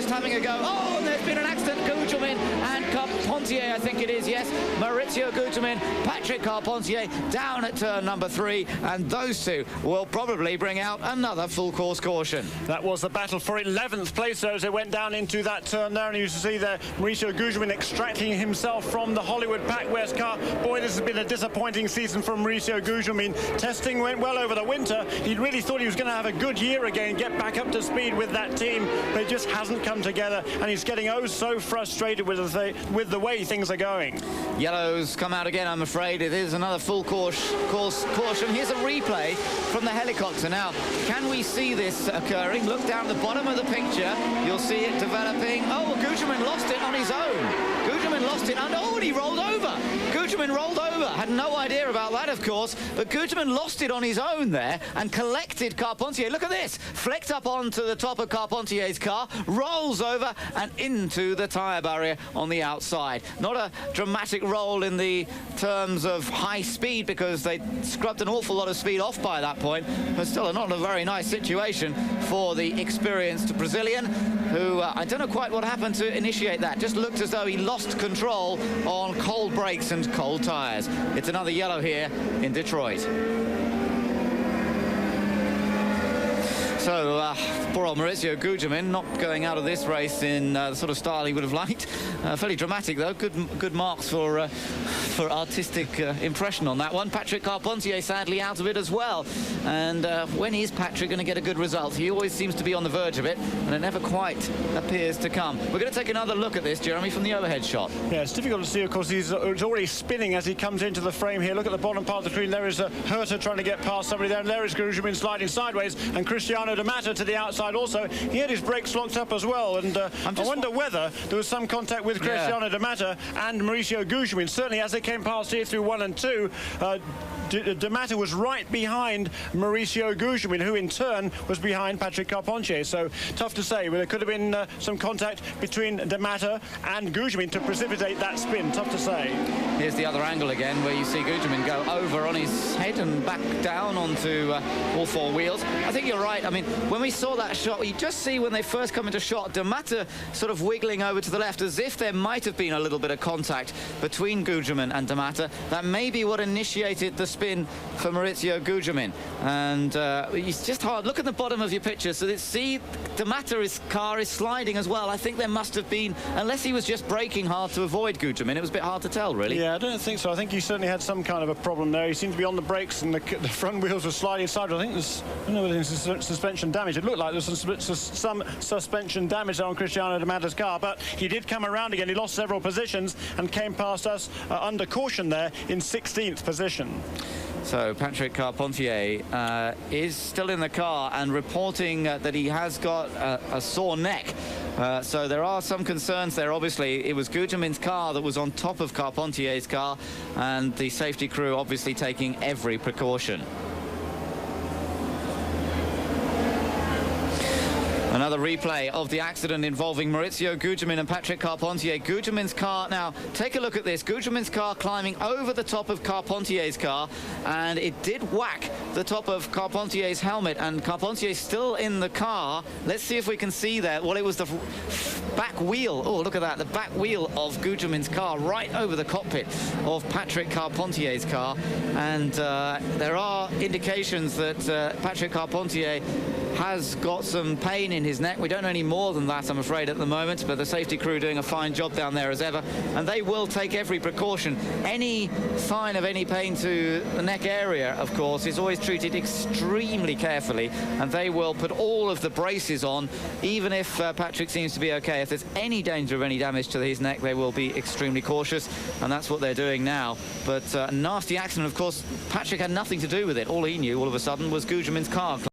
almost having a go. Oh, and there's been an accident. Gugelmin and Carpentier, I think it is, yes. Mauricio Gugelmin, Patrick Carpentier down at turn number 3, and those two will probably bring out another full course caution. That was the battle for 11th place as they went down into that turn there, and you see there Mauricio Gugelmin extracting himself from the Hollywood Packwest car. Boy, this has been a disappointing season from Mauricio Gugelmin. Testing went well over the winter. He really thought he was going to have a good year again, get back up to speed with that team, but it just hasn't come together, and he's getting oh so frustrated with the way things are going. Yellows come out again, I'm afraid. It is another full course caution. Here's a replay from the helicopter. Now, can we see this occurring? Look down at the bottom of the picture. You'll see it developing. Oh, Gugelmin lost it on his own. Gugelmin lost it, and oh, and he rolled over. Gugelmin rolled over. Had no idea about that, of course, but Gugelmin lost it on his own there and collected Carpentier. Look at this. Flicked up onto the top of Carpentier's car, rolls over and into the tyre barrier on the outside. Not a dramatic roll in the terms of high speed, because they scrubbed an awful lot of speed off by that point, but still not a very nice situation for the experienced Brazilian, who I don't know quite what happened to initiate that. Just looked as though he lost control on cold brakes and cold tyres. It's another yellow here in Detroit. So, poor old Mauricio Gugelmin not going out of this race in the sort of style he would have liked. Fairly dramatic, though. Good marks for artistic impression on that one. Patrick Carpentier, sadly, out of it as well. And when is Patrick going to get a good result? He always seems to be on the verge of it, and it never quite appears to come. We're going to take another look at this, Jeremy, from the overhead shot. Yeah, it's difficult to see, of course. He's already spinning as he comes into the frame here. Look at the bottom part of the screen. There is Herta trying to get past somebody there, and there is Gugelmin sliding sideways, and Cristiano D'Amato to the outside also. He had his brakes locked up as well, and I wonder whether there was some contact with Cristiano D'Amato and Mauricio Gugelmin. Certainly as they came past here through 1 and 2, D'Amato was right behind Mauricio Gugelmin, who in turn was behind Patrick Carpentier. So tough to say, but there could have been some contact between D'Amato and Gugelmin to precipitate that spin. Tough to say. Here's the other angle again, where you see Gugelmin go over on his head and back down onto all 4 wheels. I think you're right. I mean, when we saw that shot, you just see when they first come into shot, D'Amato sort of wiggling over to the left, as if there might have been a little bit of contact between Gugelmin and D'Amato. That may be what initiated the spin for Mauricio Gugelmin. And it's just hard. Look at the bottom of your picture. So see, D'Amato's car is sliding as well. I think there must have been, unless he was just braking hard to avoid Gugelmin, it was a bit hard to tell, really. Yeah, I don't think so. I think he certainly had some kind of a problem there. He seemed to be on the brakes, and the front wheels were sliding sideways. I think there's, I don't know whether there's suspension damage. It looked like there was some suspension damage on Cristiano D'Amato's car, but he did come around again. He lost several positions and came past us under caution there in 16th position. So Patrick Carpentier is still in the car and reporting that he has got a sore neck. So there are some concerns there. Obviously, it was Gugelmin's car that was on top of Carpentier's car, and the safety crew obviously taking every precaution. Another replay of the accident involving Mauricio Gugelmin and Patrick Carpentier. Gugelmin's car, now take a look at this. Gugelmin's car climbing over the top of Carpentier's car, and it did whack the top of Carpentier's helmet, and Carpentier's still in the car. Let's see if we can see that. Well, it was the back wheel. Oh, look at that. The back wheel of Gugelmin's car right over the cockpit of Patrick Carpentier's car. And there are indications that Patrick Carpentier has got some pain in his neck. We don't know any more than that, I'm afraid, at the moment, but the safety crew doing a fine job down there as ever, and they will take every precaution. Any sign of any pain to the neck area, of course, is always treated extremely carefully, and they will put all of the braces on, even if Patrick seems to be okay. If there's any danger of any damage to his neck, they will be extremely cautious, and that's what they're doing now. But nasty accident, of course. Patrick had nothing to do with it. All he knew all of a sudden was Gugelmin's car